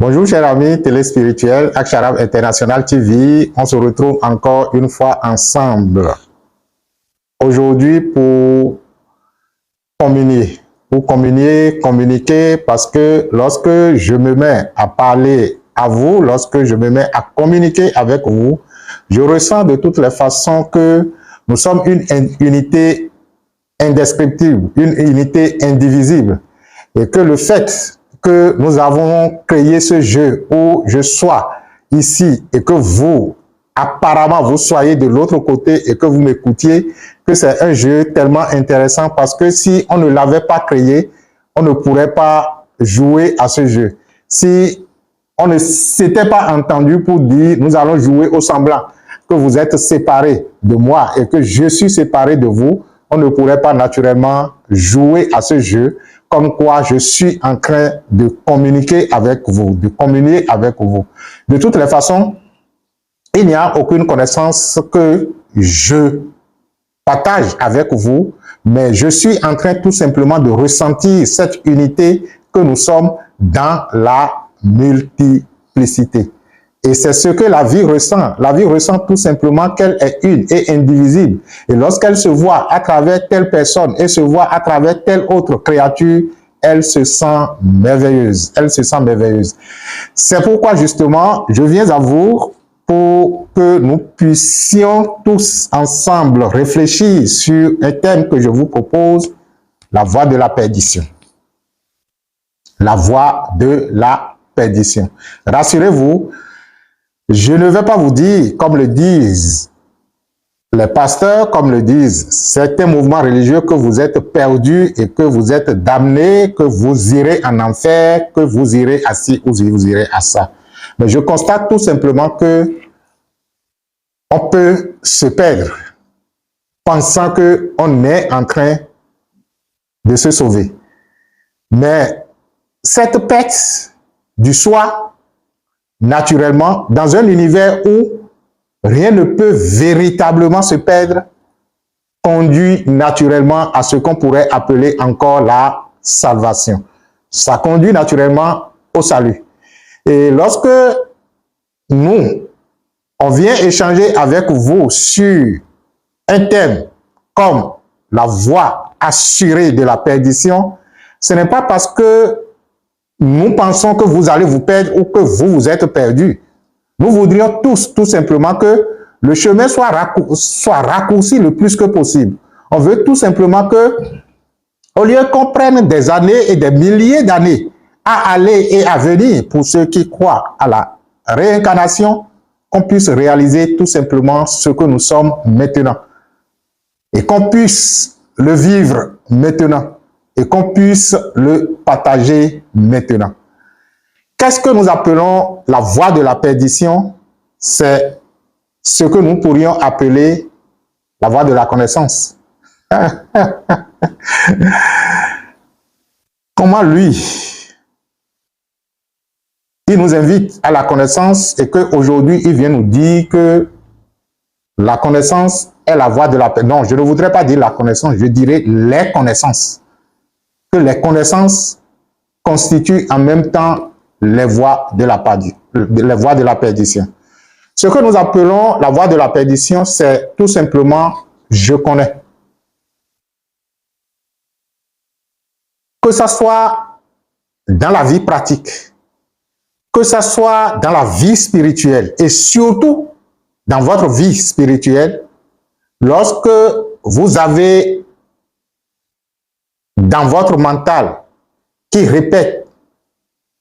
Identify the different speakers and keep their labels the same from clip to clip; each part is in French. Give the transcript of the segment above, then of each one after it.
Speaker 1: Bonjour chers amis téléspirituels, Aksharab International TV, on se retrouve encore une fois ensemble. Aujourd'hui pour communiquer parce que lorsque je me mets à parler à vous, lorsque je me mets à communiquer avec vous, je ressens de toutes les façons que nous sommes une unité indescriptible, une unité indivisible et que le fait que nous avons créé ce jeu où je sois ici et que vous, apparemment, vous soyez de l'autre côté et que vous m'écoutiez, que c'est un jeu tellement intéressant parce que si on ne l'avait pas créé, on ne pourrait pas jouer à ce jeu. Si on ne s'était pas entendu pour dire nous allons jouer au semblant, que vous êtes séparés de moi et que je suis séparé de vous, on ne pourrait pas naturellement jouer à ce jeu, comme quoi je suis en train de communiquer avec vous, de communier avec vous. De toutes les façons, il n'y a aucune connaissance que je partage avec vous, mais je suis en train tout simplement de ressentir cette unité que nous sommes dans la multiplicité. Et c'est ce que la vie ressent. La vie ressent tout simplement qu'elle est une et indivisible. Et lorsqu'elle se voit à travers telle personne et se voit à travers telle autre créature, elle se sent merveilleuse. Elle se sent merveilleuse. C'est pourquoi justement, je viens à vous pour que nous puissions tous ensemble réfléchir sur un thème que je vous propose, la voie de la perdition. La voie de la perdition. Rassurez-vous, je ne vais pas vous dire, comme le disent les pasteurs, comme le disent certains mouvements religieux, que vous êtes perdus et que vous êtes damnés, que vous irez en enfer, que vous irez à ci ou vous irez à ça. Mais je constate tout simplement que on peut se perdre pensant qu'on est en train de se sauver. Mais cette perte du soi, naturellement, dans un univers où rien ne peut véritablement se perdre, conduit naturellement à ce qu'on pourrait appeler encore la salvation. Ça conduit naturellement au salut. Et lorsque nous, on vient échanger avec vous sur un thème comme la voie assurée de la perdition, ce n'est pas parce que nous pensons que vous allez vous perdre ou que vous êtes perdu. Nous voudrions tous, tout simplement, que le chemin soit raccourci le plus que possible. On veut tout simplement que, au lieu qu'on prenne des années et des milliers d'années à aller et à venir pour ceux qui croient à la réincarnation, qu'on puisse réaliser tout simplement ce que nous sommes maintenant. Et qu'on puisse le vivre maintenant. Et qu'on puisse le partager maintenant. Qu'est-ce que nous appelons la voie de la perdition? C'est ce que nous pourrions appeler la voie de la connaissance. Comment lui, il nous invite à la connaissance et qu'aujourd'hui, il vient nous dire que la connaissance est la voie de la perdition. Non, je ne voudrais pas dire la connaissance, je dirais les connaissances. Que les connaissances constituent en même temps les voies de la perdition. Ce que nous appelons la voie de la perdition, c'est tout simplement « je connais ». Que ça soit dans la vie pratique, que ça soit dans la vie spirituelle et surtout dans votre vie spirituelle, lorsque vous avez dans votre mental qui répète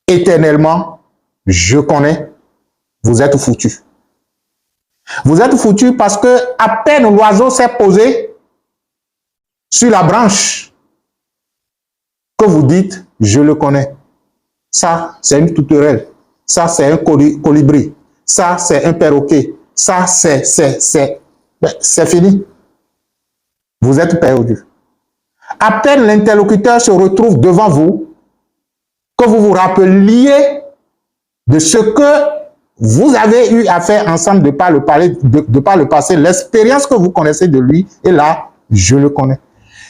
Speaker 1: éternellement « je connais », vous êtes foutu. Vous êtes foutu parce que à peine l'oiseau s'est posé sur la branche que vous dites « je le connais ». Ça, c'est une tourterelle. Ça, c'est un colibri. Ça, c'est un perroquet. Ça, c'est fini. Vous êtes perdu. À peine l'interlocuteur se retrouve devant vous, que vous vous rappeliez de ce que vous avez eu à faire ensemble de par le passé, l'expérience que vous connaissez de lui, et là, je le connais.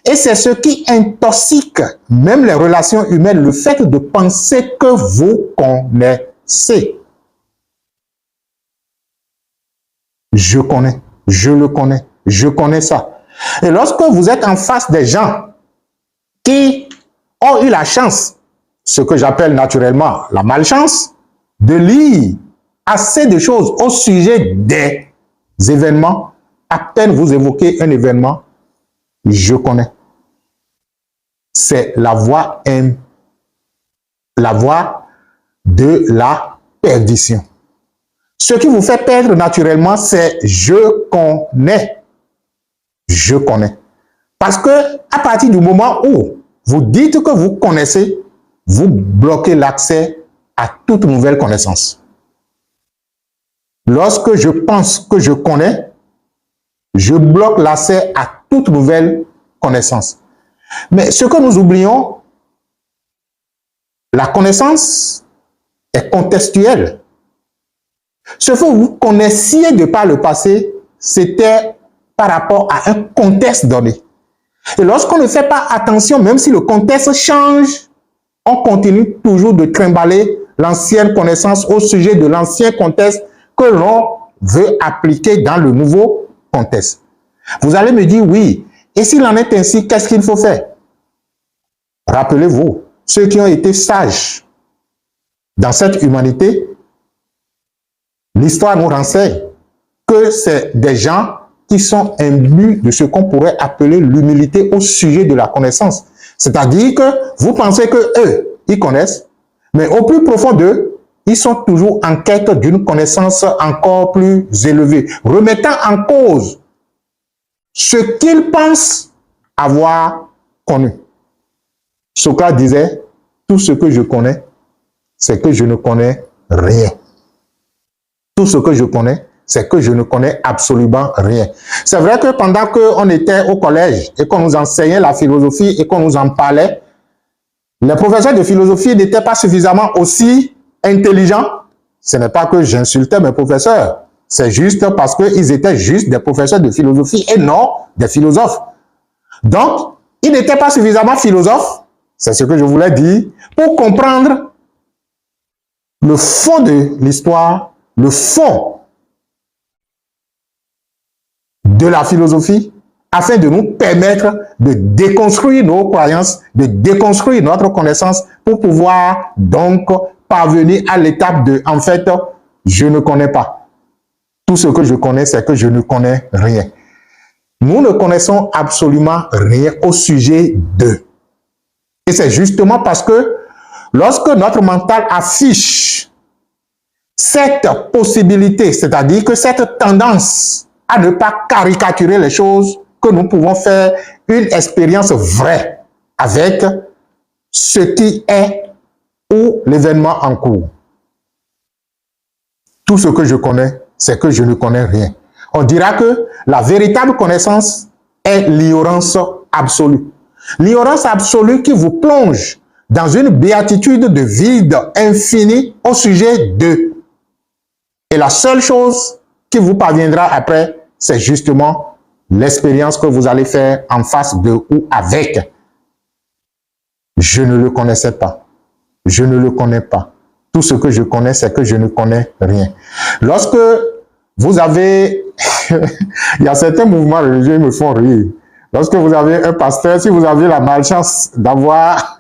Speaker 1: Et c'est ce qui intoxique même les relations humaines, le fait de penser que vous connaissez. sais. Je connais, je le connais, je connais ça. Et lorsque vous êtes en face des gens qui ont eu la chance, ce que j'appelle naturellement la malchance, de lire assez de choses au sujet des événements, à peine vous évoquez un événement, je connais. C'est la voie de la perdition. Ce qui vous fait perdre naturellement, c'est je connais. Je connais. Parce que à partir du moment où vous dites que vous connaissez, vous bloquez l'accès à toute nouvelle connaissance. Lorsque je pense que je connais, je bloque l'accès à toute nouvelle connaissance. Mais ce que nous oublions, la connaissance est contextuelle. Ce que vous connaissiez de par le passé, c'était par rapport à un contexte donné. Et lorsqu'on ne fait pas attention, même si le contexte change, on continue toujours de trimballer l'ancienne connaissance au sujet de l'ancien contexte que l'on veut appliquer dans le nouveau contexte. Vous allez me dire, oui, et s'il en est ainsi, qu'est-ce qu'il faut faire? Rappelez-vous, ceux qui ont été sages dans cette humanité, l'histoire nous renseigne que c'est des gens qui sont imbus de ce qu'on pourrait appeler l'humilité au sujet de la connaissance. C'est-à-dire que vous pensez que eux, ils connaissent, mais au plus profond d'eux, ils sont toujours en quête d'une connaissance encore plus élevée, remettant en cause ce qu'ils pensent avoir connu. Socrate disait, tout ce que je connais, c'est que je ne connais rien. Tout ce que je connais, c'est que je ne connais absolument rien. C'est vrai que pendant qu'on était au collège et qu'on nous enseignait la philosophie et qu'on nous en parlait, les professeurs de philosophie n'étaient pas suffisamment aussi intelligents. Ce n'est pas que j'insultais mes professeurs, c'est juste parce qu'ils étaient juste des professeurs de philosophie et non des philosophes. Donc, ils n'étaient pas suffisamment philosophes, c'est ce que je voulais dire, pour comprendre le fond de l'histoire, le fond de la philosophie, afin de nous permettre de déconstruire nos croyances, de déconstruire notre connaissance pour pouvoir donc parvenir à l'étape de, en fait, je ne connais pas. Tout ce que je connais, c'est que je ne connais rien. Nous ne connaissons absolument rien au sujet d'eux. Et c'est justement parce que lorsque notre mental affiche cette possibilité, c'est-à-dire que cette tendance à ne pas caricaturer les choses, que nous pouvons faire une expérience vraie avec ce qui est ou l'événement en cours. Tout ce que je connais, c'est que je ne connais rien. On dira que la véritable connaissance est l'ignorance absolue. L'ignorance absolue qui vous plonge dans une béatitude de vide infini au sujet d'eux. Et la seule chose qui vous parviendra après, c'est justement l'expérience que vous allez faire en face de ou avec. Je ne le connaissais pas. Je ne le connais pas. Tout ce que je connais, c'est que je ne connais rien. Lorsque vous avez... Il y a certains mouvements religieux qui me font rire. Lorsque vous avez un pasteur, si vous avez la malchance d'avoir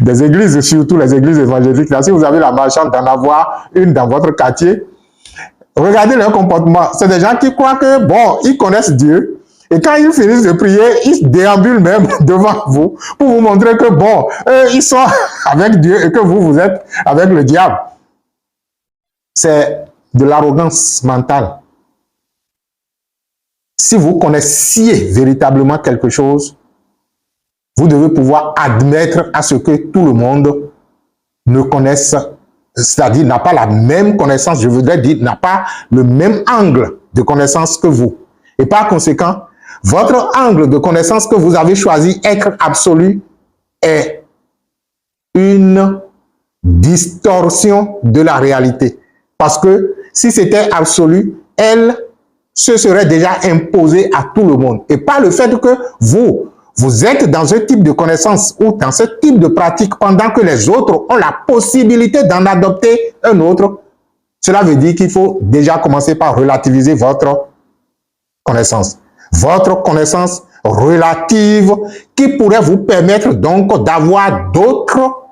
Speaker 1: des églises, surtout les églises évangéliques, là, si vous avez la malchance d'en avoir une dans votre quartier, regardez leur comportement. C'est des gens qui croient que, bon, ils connaissent Dieu. Et quand ils finissent de prier, ils se déambulent même devant vous pour vous montrer que, bon, eux, ils sont avec Dieu et que vous, vous êtes avec le diable. C'est de l'arrogance mentale. Si vous connaissiez véritablement quelque chose, vous devez pouvoir admettre à ce que tout le monde ne connaisse, c'est-à-dire n'a pas la même connaissance, je voudrais dire, n'a pas le même angle de connaissance que vous. Et par conséquent, votre angle de connaissance que vous avez choisi être absolu est une distorsion de la réalité. Parce que si c'était absolu, elle se serait déjà imposée à tout le monde. Et pas le fait que vous vous êtes dans un type de connaissance ou dans ce type de pratique pendant que les autres ont la possibilité d'en adopter un autre, cela veut dire qu'il faut déjà commencer par relativiser votre connaissance. Votre connaissance relative qui pourrait vous permettre donc d'avoir d'autres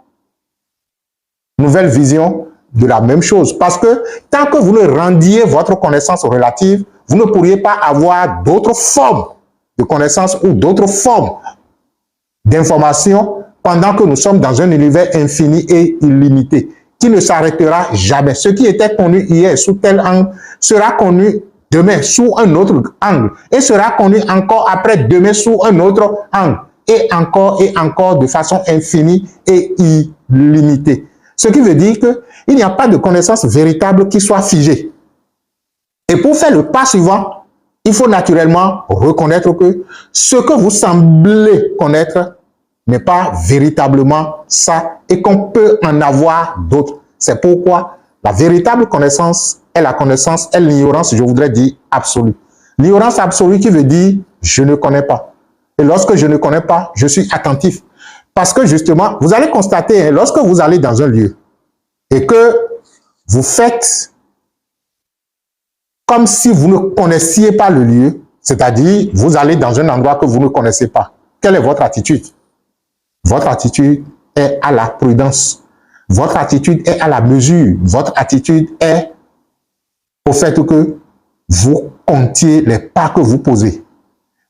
Speaker 1: nouvelles visions de la même chose. Parce que tant que vous ne rendiez votre connaissance relative, vous ne pourriez pas avoir d'autres formes de connaissances ou d'autres formes d'informations pendant que nous sommes dans un univers infini et illimité qui ne s'arrêtera jamais. Ce qui était connu hier sous tel angle sera connu demain sous un autre angle et sera connu encore après demain sous un autre angle et encore de façon infinie et illimitée. Ce qui veut dire qu'il n'y a pas de connaissance véritable qui soit figée. Et pour faire le pas suivant, il faut naturellement reconnaître que ce que vous semblez connaître n'est pas véritablement ça et qu'on peut en avoir d'autres. C'est pourquoi la véritable connaissance est la connaissance, est l'ignorance, je voudrais dire, absolue. L'ignorance absolue qui veut dire « je ne connais pas ». Et lorsque je ne connais pas, je suis attentif. Parce que justement, vous allez constater, lorsque vous allez dans un lieu et que vous faites comme si vous ne connaissiez pas le lieu, c'est-à-dire vous allez dans un endroit que vous ne connaissez pas, quelle est votre attitude? Votre attitude est à la prudence. Votre attitude est à la mesure. Votre attitude est au fait que vous comptiez les pas que vous posez.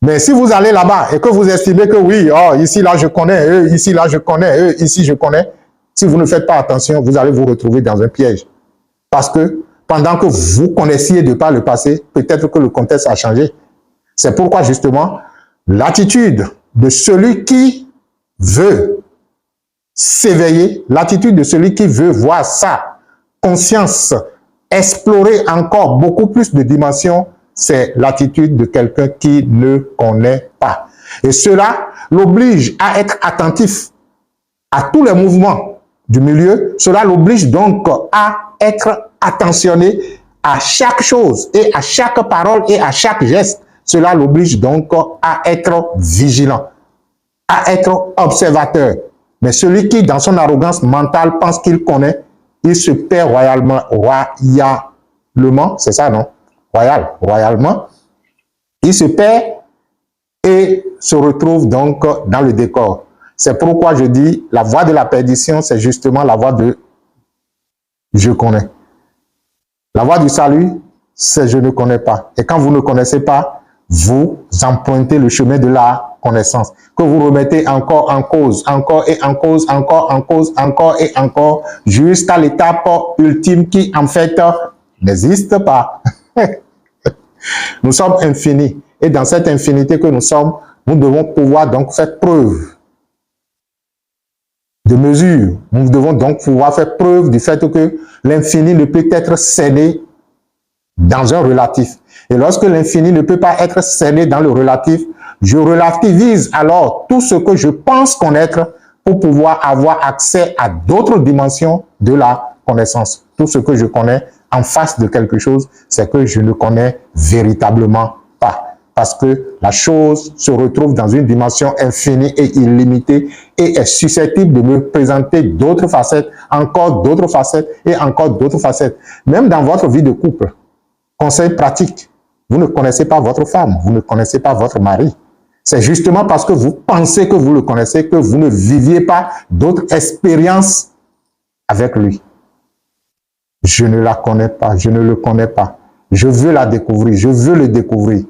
Speaker 1: Mais si vous allez là-bas et que vous estimez que oui, oh, ici, là, je connais, ici, là, je connais, ici, je connais, si vous ne faites pas attention, vous allez vous retrouver dans un piège. Parce que pendant que vous connaissiez de par le passé, peut-être que le contexte a changé. C'est pourquoi, justement, l'attitude de celui qui veut s'éveiller, l'attitude de celui qui veut voir sa conscience explorer encore beaucoup plus de dimensions, c'est l'attitude de quelqu'un qui ne connaît pas. Et cela l'oblige à être attentif à tous les mouvements du milieu. Cela l'oblige donc à être attentionné à chaque chose et à chaque parole et à chaque geste. Cela l'oblige donc à être vigilant, à être observateur. Mais celui qui, dans son arrogance mentale, pense qu'il connaît, il se perd royalement, c'est ça, non? Royalement. Il se perd et se retrouve donc dans le décor. C'est pourquoi je dis, la voie de la perdition, c'est justement la voie de « je connais ». La voie du salut, c'est « je ne connais pas ». Et quand vous ne connaissez pas, vous empruntez le chemin de la connaissance, que vous remettez encore en cause, encore et en cause, encore et encore, jusqu'à l'étape ultime qui, en fait, n'existe pas. Nous sommes infinis. Et dans cette infinité que nous sommes, nous devons pouvoir donc faire preuve de mesure. Nous devons donc pouvoir faire preuve du fait que l'infini ne peut être cerné dans un relatif. Et lorsque l'infini ne peut pas être cerné dans le relatif, je relativise alors tout ce que je pense connaître pour pouvoir avoir accès à d'autres dimensions de la connaissance. Tout ce que je connais en face de quelque chose, c'est que je ne connais véritablement pas. Parce que la chose se retrouve dans une dimension infinie et illimitée et est susceptible de me présenter d'autres facettes, encore d'autres facettes et encore d'autres facettes. Même dans votre vie de couple, conseil pratique, vous ne connaissez pas votre femme, vous ne connaissez pas votre mari. C'est justement parce que vous pensez que vous le connaissez que vous ne viviez pas d'autres expériences avec lui. Je ne la connais pas, je ne le connais pas. Je veux la découvrir, je veux le découvrir.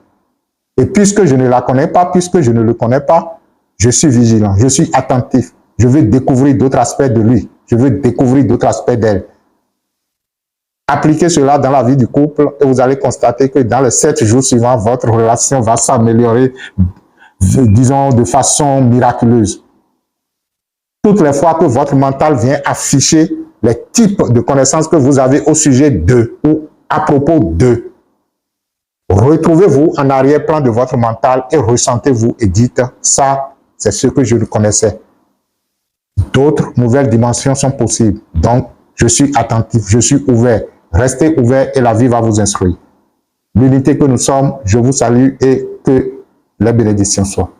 Speaker 1: Et puisque je ne la connais pas, puisque je ne le connais pas, je suis vigilant, je suis attentif. Je veux découvrir d'autres aspects de lui. Je veux découvrir d'autres aspects d'elle. Appliquez cela dans la vie du couple et vous allez constater que dans les 7 jours suivants, votre relation va s'améliorer, disons, de façon miraculeuse. Toutes les fois que votre mental vient afficher les types de connaissances que vous avez au sujet d'eux ou à propos d'eux, retrouvez-vous en arrière-plan de votre mental et ressentez-vous et dites, ça, c'est ce que je connaissais. D'autres nouvelles dimensions sont possibles. Donc, je suis attentif, je suis ouvert. Restez ouvert et la vie va vous instruire. L'unité que nous sommes, je vous salue et que les bénédictions soient.